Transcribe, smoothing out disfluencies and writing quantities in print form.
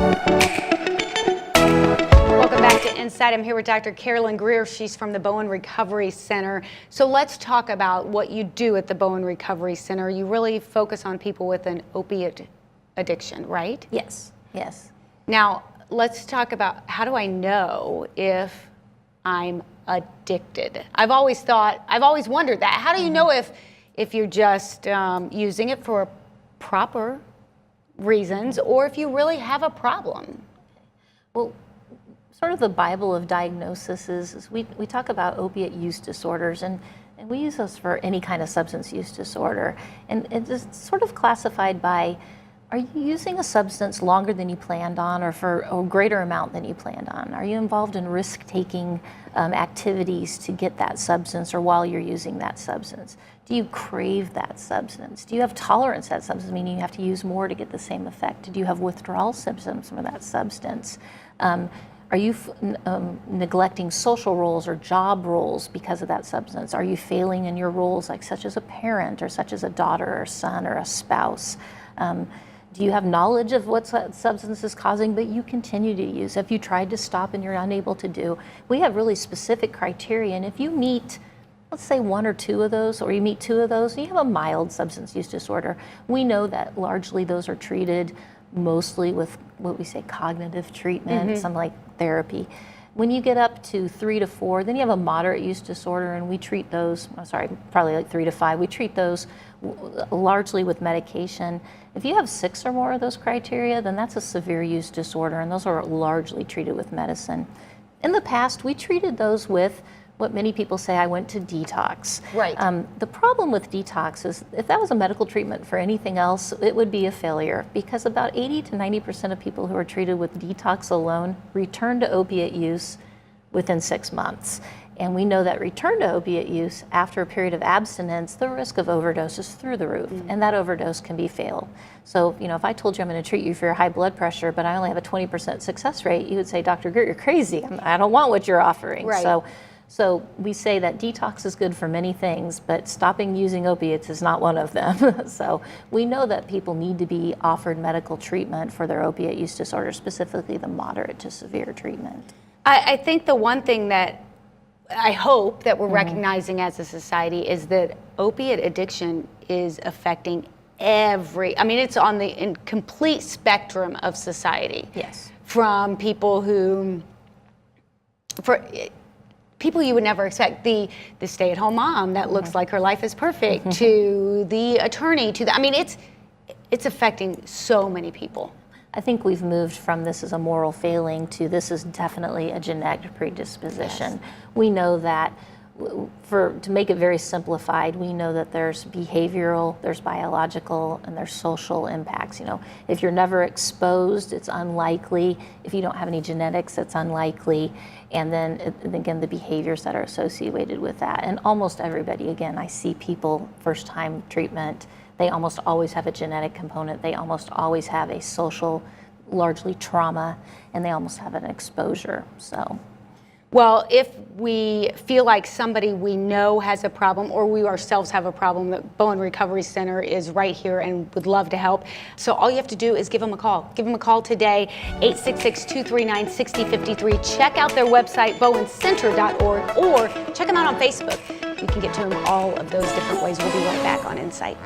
Welcome back to Insight. I'm here with Dr. Carolyn Greer. She's from the Bowen Recovery Center. So let's talk about what you do at the Bowen Recovery Center. You really focus on people with an opiate addiction, right? Yes, yes. Now, let's talk about, how do I know if I'm addicted? I've always wondered that. How do you know if you're just using it for proper reasons or if you really have a problem? Well, sort of the Bible of diagnosis is we talk about opiate use disorders, and we use those for any kind of substance use disorder. And it's sort of classified by, are you using a substance longer than you planned on or for a greater amount than you planned on? Are you involved in risk-taking activities to get that substance or while you're using that substance? Do you crave that substance? Do you have tolerance to that substance, meaning you have to use more to get the same effect? Do you have withdrawal symptoms from that substance? Are you neglecting social roles or job roles because of that substance? Are you failing in your roles, like such as a parent or such as a daughter or son or a spouse? Do you have knowledge of what that substance is causing, but you continue to use? Have you tried to stop and you're unable to do? We have really specific criteria, and if you meet, let's say, one or two of those, or you meet two of those, and you have a mild substance use disorder, we know that largely those are treated mostly with what we say cognitive treatment, some like therapy. When you get up to 3 to 4, then you have a moderate use disorder, and we treat those, probably like 3 to 5, we treat those largely with medication. If you have 6 or more of those criteria, then that's a severe use disorder, and those are largely treated with medicine. In the past, we treated those with what many people say, I went to detox. Right. The problem with detox is if that was a medical treatment for anything else, it would be a failure, because about 80 to 90% of people who are treated with detox alone return to opiate use within 6 months. And we know that return to opiate use after a period of abstinence, the risk of overdose is through the roof, and that overdose can be fatal. So, if I told you I'm going to treat you for your high blood pressure, but I only have a 20% success rate, you would say, Dr. Greer, you're crazy. I don't want what you're offering. Right. So we say that detox is good for many things, but stopping using opiates is not one of them. So we know that people need to be offered medical treatment for their opiate use disorder, specifically the moderate to severe treatment. I think the one thing that I hope that we're recognizing as a society is that opiate addiction is affecting it's on the complete spectrum of society. Yes. From people people you would never expect, the stay-at-home mom that looks like her life is perfect, to the attorney, it's affecting so many people. I think we've moved from this is a moral failing to this is definitely a genetic predisposition. Yes. We know that, to make it very simplified, we know that there's behavioral, there's biological, and there's social impacts. If you're never exposed, it's unlikely. If you don't have any genetics, it's unlikely. And then again, the behaviors that are associated with that. And almost everybody, again, I see people first time treatment, they almost always have a genetic component. They almost always have a social, largely trauma, and they almost have an exposure. So. Well, if we feel like somebody we know has a problem or we ourselves have a problem, the Bowen Recovery Center is right here and would love to help. So all you have to do is give them a call. Give them a call today, 866-239-6053. Check out their website, bowencenter.org, or check them out on Facebook. You can get to them all of those different ways. We'll be right back on Insight.